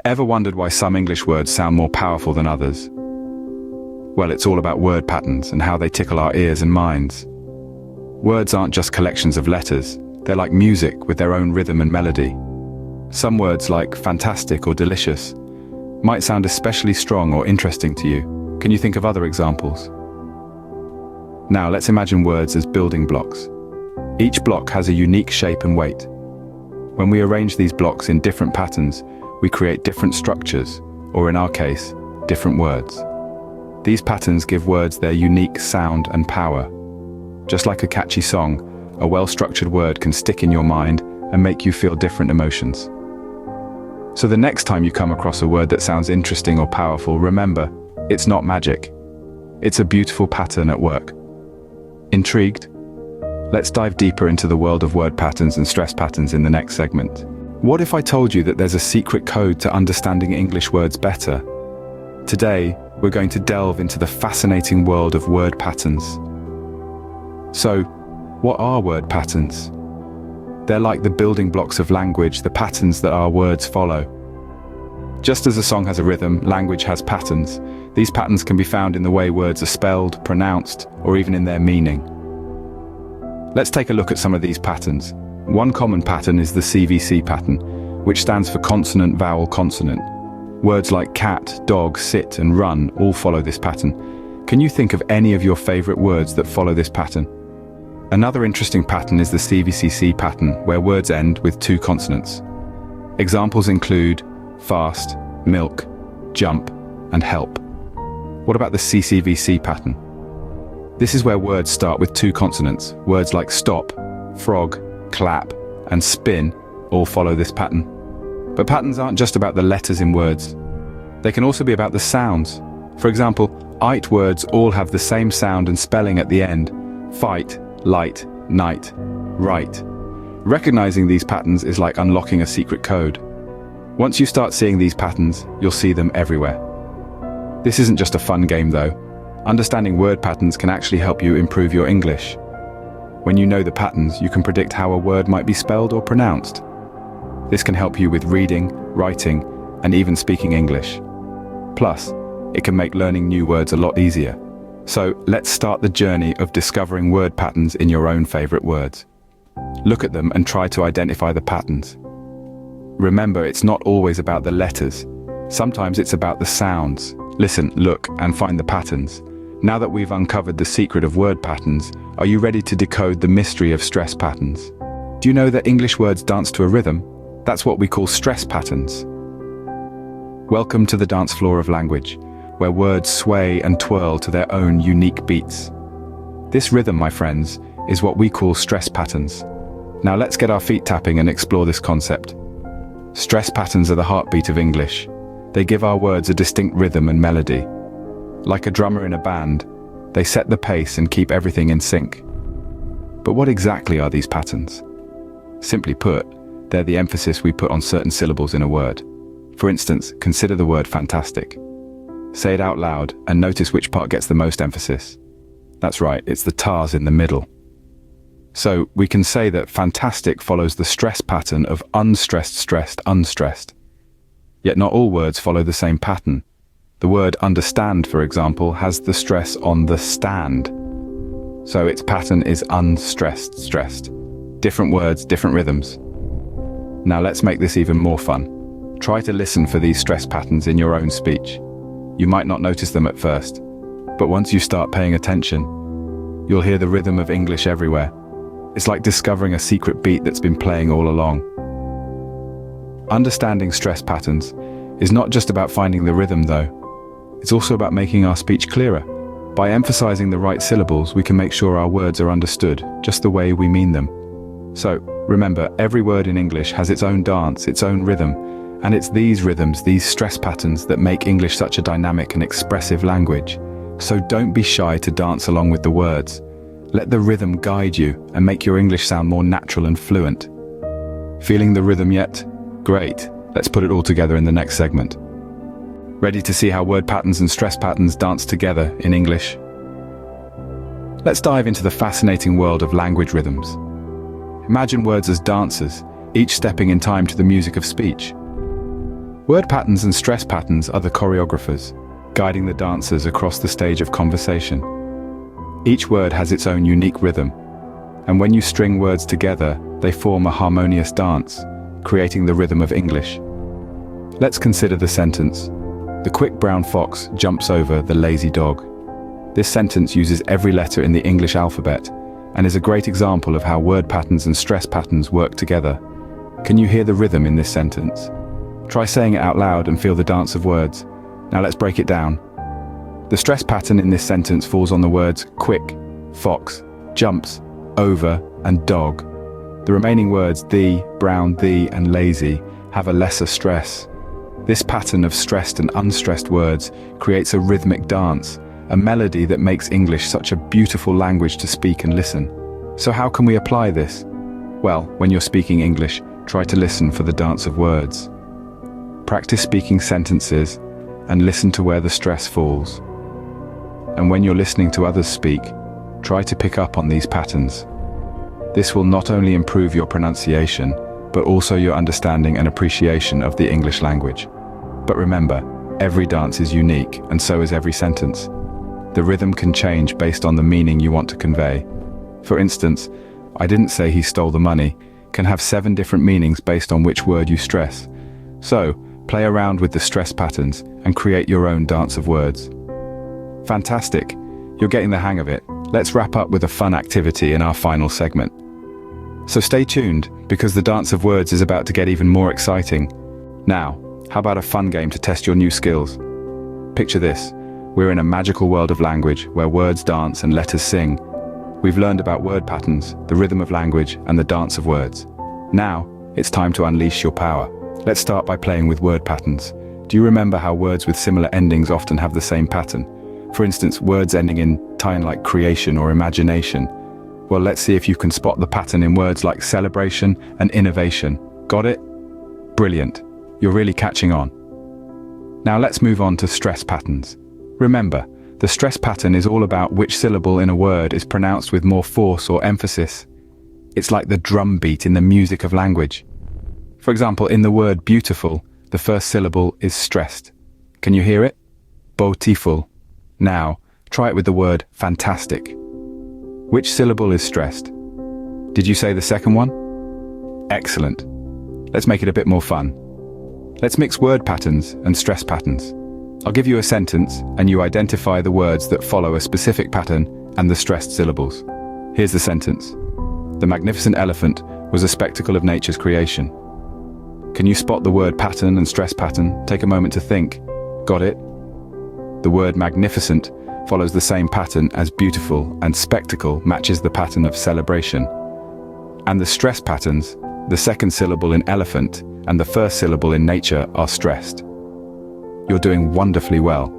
Ever wondered why some English words sound more powerful than others? Well, it's all about word patterns and how they tickle our ears and minds. Words aren't just collections of letters, they're like music with their own rhythm and melody. Some words like fantastic or delicious might sound especially strong or interesting to you. Can you think of other examples? Now let's imagine words as building blocks. Each block has a unique shape and weight. When we arrange these blocks in different patterns, we create different structures, or in our case, different words. These patterns give words their unique sound and power. Just like a catchy song, a well-structured word can stick in your mind and make you feel different emotions. So the next time you come across a word that sounds interesting or powerful, remember, it's not magic. It's a beautiful pattern at work. Intrigued? Let's dive deeper into the world of word patterns and stress patterns in the next segment. What if I told you that there's a secret code to understanding English words better? Today, we're going to delve into the fascinating world of word patterns. So, what are word patterns? They're like the building blocks of language, the patterns that our words follow. Just as a song has a rhythm, language has patterns. These patterns can be found in the way words are spelled, pronounced, or even in their meaning. Let's take a look at some of these patterns. One common pattern is the CVC pattern, which stands for consonant, vowel, consonant. Words like cat, dog, sit, and run all follow this pattern. Can you think of any of your favorite words that follow this pattern? Another interesting pattern is the CVCC pattern, where words end with two consonants. Examples include fast, milk, jump, and help. What about the CCVC pattern? This is where words start with two consonants. Words like stop, frog, clap, and spin all follow this pattern. But patterns aren't just about the letters in words. They can also be about the sounds. For example, ite words all have the same sound and spelling at the end. Fight, light, night, right. Recognizing these patterns is like unlocking a secret code. Once you start seeing these patterns, you'll see them everywhere. This isn't just a fun game though. Understanding word patterns can actually help you improve your English. When you know the patterns, you can predict how a word might be spelled or pronounced. This can help you with reading, writing, and even speaking English. Plus, it can make learning new words a lot easier. So let's start the journey of discovering word patterns in your own favorite words. Look at them and try to identify the patterns. Remember, it's not always about the letters. Sometimes it's about the sounds. Listen, look, and find the patterns. Now that we've uncovered the secret of word patterns, are you ready to decode the mystery of stress patterns? Do you know that English words dance to a rhythm? That's what we call stress patterns. Welcome to the dance floor of language, where words sway and twirl to their own unique beats. This rhythm, my friends, is what we call stress patterns. Now let's get our feet tapping and explore this concept. Stress patterns are the heartbeat of English. They give our words a distinct rhythm and melody. Like a drummer in a band, they set the pace and keep everything in sync. But what exactly are these patterns? Simply put, they're the emphasis we put on certain syllables in a word. For instance, consider the word fantastic. Say it out loud and notice which part gets the most emphasis. That's right, it's the tars in the middle. So we can say that fantastic follows the stress pattern of unstressed, stressed, unstressed. Yet not all words follow the same pattern. The word understand, for example, has the stress on the stand. So its pattern is unstressed, stressed. Different words, different rhythms. Now let's make this even more fun. Try to listen for these stress patterns in your own speech. You might not notice them at first, but once you start paying attention, you'll hear the rhythm of English everywhere. It's like discovering a secret beat that's been playing all along. Understanding stress patterns is not just about finding the rhythm though. It's also about making our speech clearer. By emphasizing the right syllables, we can make sure our words are understood, just the way we mean them. So, remember, every word in English has its own dance, its own rhythm, and it's these rhythms, these stress patterns that make English such a dynamic and expressive language. So don't be shy to dance along with the words. Let the rhythm guide you and make your English sound more natural and fluent. Feeling the rhythm yet? Great. Let's put it all together in the next segment. Ready to see how word patterns and stress patterns dance together in English? Let's dive into the fascinating world of language rhythms. Imagine words as dancers, each stepping in time to the music of speech. Word patterns and stress patterns are the choreographers, guiding the dancers across the stage of conversation. Each word has its own unique rhythm, and when you string words together, they form a harmonious dance, creating the rhythm of English. Let's consider the sentence. The quick brown fox jumps over the lazy dog. This sentence uses every letter in the English alphabet and is a great example of how word patterns and stress patterns work together. Can you hear the rhythm in this sentence? Try saying it out loud and feel the dance of words. Now let's break it down. The stress pattern in this sentence falls on the words quick, fox, jumps, over, and dog. The remaining words the, brown, the, and lazy have a lesser stress. This pattern of stressed and unstressed words creates a rhythmic dance, a melody that makes English such a beautiful language to speak and listen. So how can we apply this? Well, when you're speaking English, try to listen for the dance of words. Practice speaking sentences and listen to where the stress falls. And when you're listening to others speak, try to pick up on these patterns. This will not only improve your pronunciation, but also your understanding and appreciation of the English language. But remember, every dance is unique, and so is every sentence. The rhythm can change based on the meaning you want to convey. For instance, I didn't say he stole the money can have 7 different meanings based on which word you stress. So, play around with the stress patterns and create your own dance of words. Fantastic! You're getting the hang of it. Let's wrap up with a fun activity in our final segment. So stay tuned, because the dance of words is about to get even more exciting. Now, how about a fun game to test your new skills? Picture this. We're in a magical world of language where words dance and letters sing. We've learned about word patterns, the rhythm of language, and the dance of words. Now, it's time to unleash your power. Let's start by playing with word patterns. Do you remember how words with similar endings often have the same pattern? For instance, words ending in tine like creation or imagination. Well, let's see if you can spot the pattern in words like celebration and innovation. Got it? Brilliant. You're really catching on. Now let's move on to stress patterns. Remember, the stress pattern is all about which syllable in a word is pronounced with more force or emphasis. It's like the drum beat in the music of language. For example, in the word beautiful, the first syllable is stressed. Can you hear it? Beautiful. Now, try it with the word fantastic. Which syllable is stressed? Did you say the second one? Excellent. Let's make it a bit more fun. Let's mix word patterns and stress patterns. I'll give you a sentence and you identify the words that follow a specific pattern and the stressed syllables. Here's the sentence. The magnificent elephant was a spectacle of nature's creation. Can you spot the word pattern and stress pattern? Take a moment to think. Got it? The word magnificent follows the same pattern as beautiful, and spectacle matches the pattern of celebration. And the stress patterns, the second syllable in elephant and the first syllable in nature, are stressed. You're doing wonderfully well.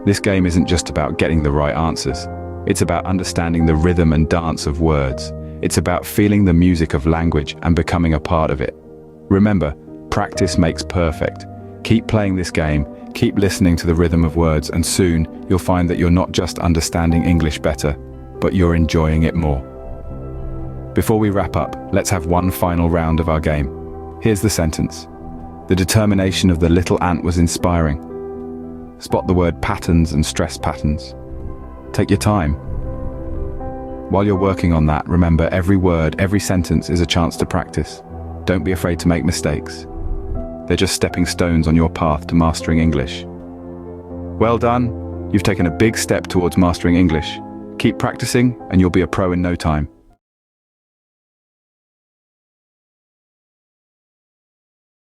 This game isn't just about getting the right answers. It's about understanding the rhythm and dance of words. It's about feeling the music of language and becoming a part of it. Remember, practice makes perfect. Keep playing this game, keep listening to the rhythm of words, and soon you'll find that you're not just understanding English better, but you're enjoying it more. Before we wrap up, let's have one final round of our game. Here's the sentence. The determination of the little ant was inspiring. Spot the word patterns and stress patterns. Take your time. While you're working on that, remember every word, every sentence is a chance to practice. Don't be afraid to make mistakes. They're just stepping stones on your path to mastering English. Well done. You've taken a big step towards mastering English. Keep practicing and you'll be a pro in no time.